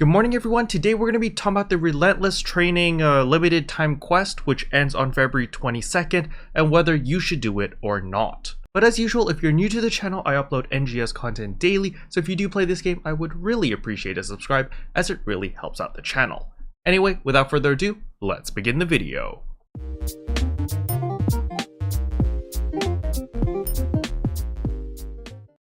Good morning everyone, today we're going to be talking about the Relentless training limited time quest which ends on February 22nd and whether you should do it or not. But as usual, if you're new to the channel, I upload NGS content daily, so if you do play this game, I would really appreciate a subscribe as it really helps out the channel. Anyway, without further ado, let's begin the video.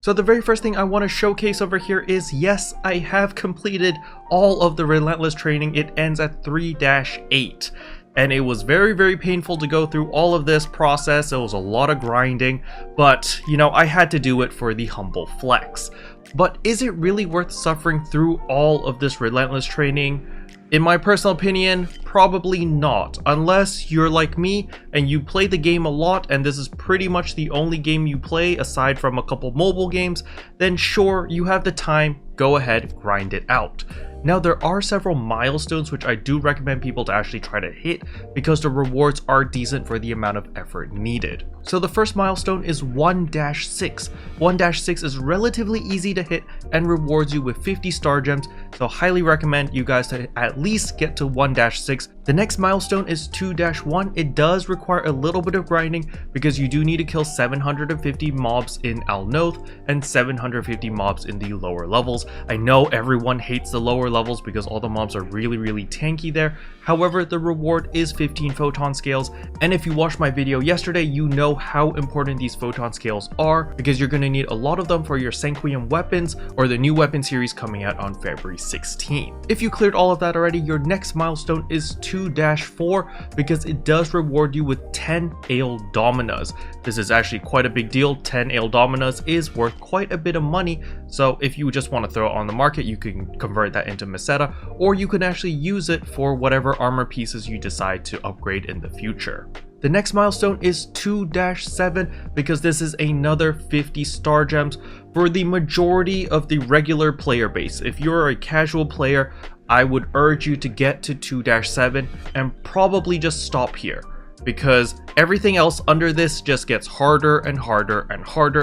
So the very first thing I want to showcase over here is, yes, I have completed all of the Relentless training. It ends at 3-8. And it was very painful to go through all of this process. It was a lot of grinding, but you know, I had to do it for the humble flex. But is it really worth suffering through all of this Relentless training? In my personal opinion, probably not, unless you're like me and you play the game a lot and this is pretty much the only game you play aside from a couple mobile games, then sure, you have the time, go ahead, grind it out. Now there are several milestones which I do recommend people to actually try to hit because the rewards are decent for the amount of effort needed. So the first milestone is 1-6. 1-6 is relatively easy to hit and rewards you with 50 star gems, so highly recommend you guys to at least get to 1-6. The next milestone is 2-1. It does require a little bit of grinding because you do need to kill 750 mobs in Al Noth and 750 mobs in the lower levels. I know everyone hates the lower levels because all the mobs are really tanky there. However, the reward is 15 photon scales, and if you watched my video yesterday, you know how important these photon scales are because you're going to need a lot of them for your Sanquium weapons or the new weapon series coming out on February 16. If you cleared all of that already, your next milestone is 2-4 because it does reward you with 10 Ale Dominas. This is actually quite a big deal. 10 Ale Dominas is worth quite a bit of money, so if you just want to throw it on the market, you can convert that into Meseta, or you can actually use it for whatever armor pieces you decide to upgrade in the future. The next milestone is 2-7 because this is another 50 star gems for the majority of the regular player base. If you're a casual player, I would urge you to get to 2-7 and probably just stop here, because everything else under this just gets harder and harder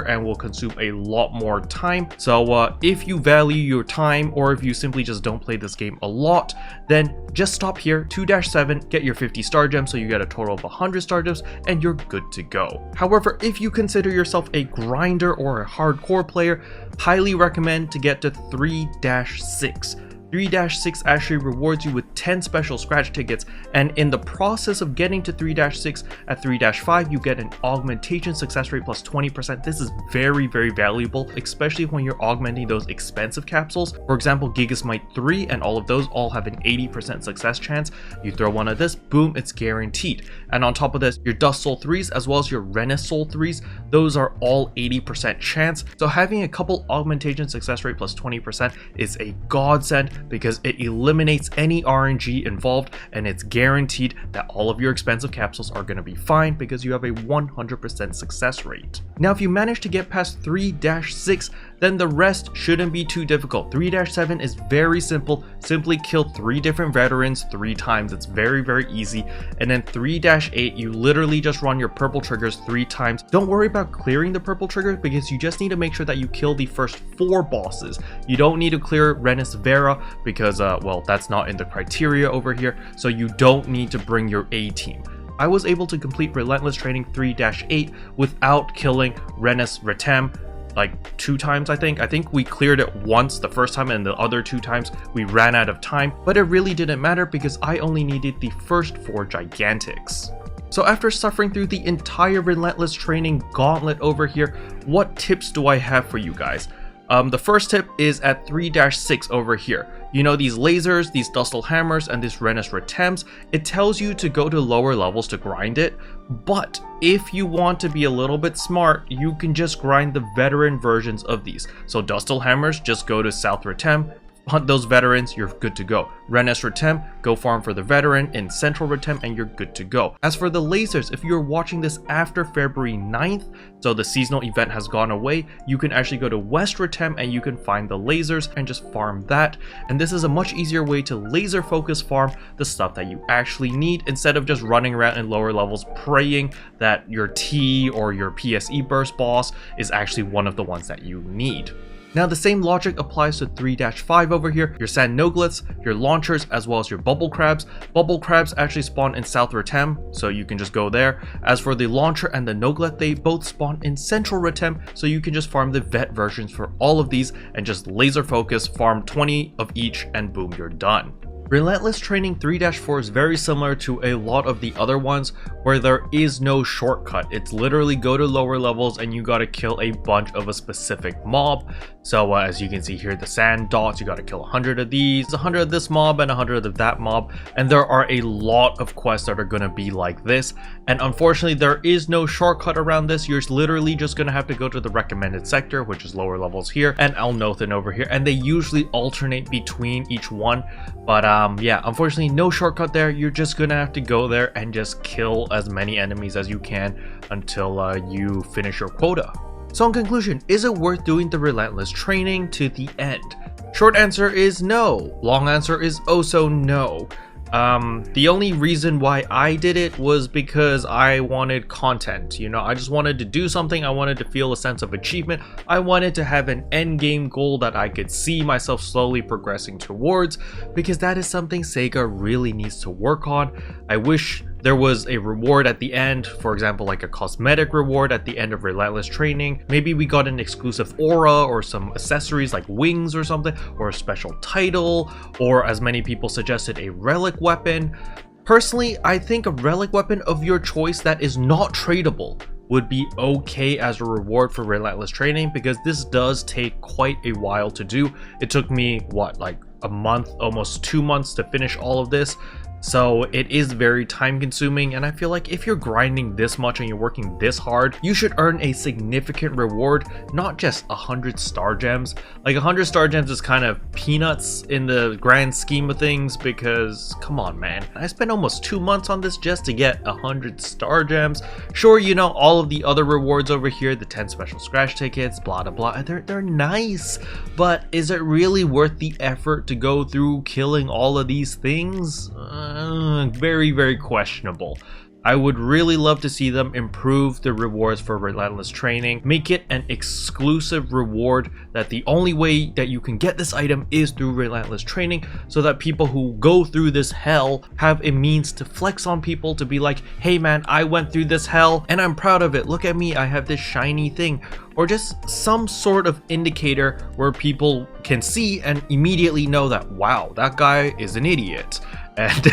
and will consume a lot more time. So if you value your time, or if you simply just don't play this game a lot, then just stop here. 2-7, get your 50 star gems, so you get a total of 100 star gems and you're good to go. However, if you consider yourself a grinder or a hardcore player, highly recommend to get to 3-6. 3-6 actually rewards you with 10 special scratch tickets, and in the process of getting to 3-6, at 3-5 you get an augmentation success rate plus 20%. This is very valuable, especially when you're augmenting those expensive capsules. For example, Gigasmite 3 and all of those all have an 80% success chance. You throw one of this, boom, it's guaranteed. And on top of this, your Dust Soul 3s as well as your Renis Soul 3s, those are all 80% chance. So having a couple augmentation success rate plus 20% is a godsend, because it eliminates any RNG involved, and it's guaranteed that all of your expensive capsules are going to be fine because you have a 100% success rate. Now if you manage to get past 3-6, then the rest shouldn't be too difficult. 3-7 is very simple. Simply kill 3 different veterans 3 times. It's very easy. And then 3-8, you literally just run your purple triggers 3 times. Don't worry about clearing the purple triggers because you just need to make sure that you kill the first 4 bosses. You don't need to clear Renis Vera because, well, that's not in the criteria over here. So you don't need to bring your A team. I was able to complete Relentless training 3-8 without killing Renis Retem like 2 times. I think we cleared it once the first time, and the other 2 times we ran out of time, but it really didn't matter because I only needed the first 4 Gigantics. So after suffering through the entire Relentless training gauntlet over here, what tips do I have for you guys? The first tip is at 3-6 over here. You know, these lasers, these Dustal Hammers, and this Renis Retems, it tells you to go to lower levels to grind it, but if you want to be a little bit smart, you can just grind the veteran versions of these. So Dustal Hammers, just go to South Retem, hunt those veterans, you're good to go. Renis Retem, go farm for the veteran in Central Retem and you're good to go. As for the lasers, if you're watching this after February 9th, so the seasonal event has gone away, you can actually go to West Retem and you can find the lasers and just farm that. And this is a much easier way to laser focus farm the stuff that you actually need, instead of just running around in lower levels praying that your T or your PSE burst boss is actually one of the ones that you need. Now the same logic applies to 3-5 over here, your sand noglets, your launchers, as well as your bubble crabs. Bubble crabs actually spawn in South Rotem, so you can just go there. As for the launcher and the noglet, they both spawn in Central Rotem, so you can just farm the vet versions for all of these and just laser focus, farm 20 of each, and boom, you're done. Relentless training 3-4 is very similar to a lot of the other ones where there is no shortcut. It's literally go to lower levels and you gotta kill a bunch of a specific mob. So as you can see here, the sand dots, you gotta kill 100 of these, 100 of this mob, and 100 of that mob. And there are a lot of quests that are gonna be like this. And unfortunately, there is no shortcut around this. You're literally just gonna have to go to the recommended sector, which is lower levels here, and Elnothan over here. And they usually alternate between each one. But yeah, unfortunately, no shortcut there. You're just gonna have to go there and just kill as many enemies as you can until you finish your quota. So in conclusion, is it worth doing the Relentless training to the end? Short answer is no. Long answer is also no. The only reason why I did it was because I wanted content. You know, I just wanted to do something. I wanted to feel a sense of achievement. I wanted to have an end game goal that I could see myself slowly progressing towards, because that is something Sega really needs to work on. I wish there was a reward at the end, for example, like a cosmetic reward at the end of Relentless training. Maybe we got an exclusive aura or some accessories like wings or something, or a special title, or as many people suggested, a relic weapon. Personally, I think a relic weapon of your choice that is not tradable would be okay as a reward for Relentless training, because this does take quite a while to do. It took me, what, like a month, almost 2 months to finish all of this. So it is very time consuming, and I feel like if you're grinding this much and you're working this hard, you should earn a significant reward, not just 100 star gems. Like 100 star gems is kind of peanuts in the grand scheme of things, because come on man, I spent almost 2 months on this just to get 100 star gems. Sure, you know, all of the other rewards over here, the 10 special scratch tickets, blah blah blah, they're nice, but is it really worth the effort to go through killing all of these things? Very, very questionable. I would really love to see them improve the rewards for Relentless training, make it an exclusive reward that the only way that you can get this item is through Relentless training, so that people who go through this hell have a means to flex on people, to be like, hey man, I went through this hell and I'm proud of it, look at me, I have this shiny thing. Or just some sort of indicator where people can see and immediately know that, wow, that guy is an idiot. And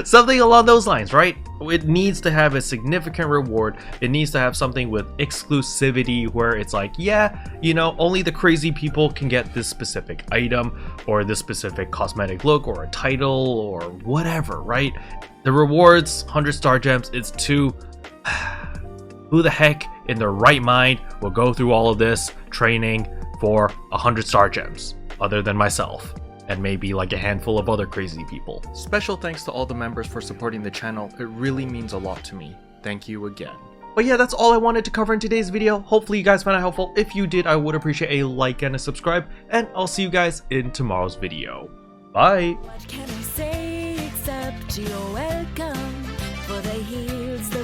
something along those lines, right? It needs to have a significant reward. It needs to have something with exclusivity where it's like, yeah, you know, only the crazy people can get this specific item or this specific cosmetic look or a title or whatever, right? The rewards, 100 star gems, it's too... Who the heck in their right mind will go through all of this training for 100 star gems other than myself? And maybe like a handful of other crazy people. Special thanks to all the members for supporting the channel. It really means a lot to me. Thank you again. But yeah, that's all I wanted to cover in today's video. Hopefully you guys found it helpful. If you did, I would appreciate a like and a subscribe. And I'll see you guys in tomorrow's video. Bye! What can I say except you're welcome? For the heels, the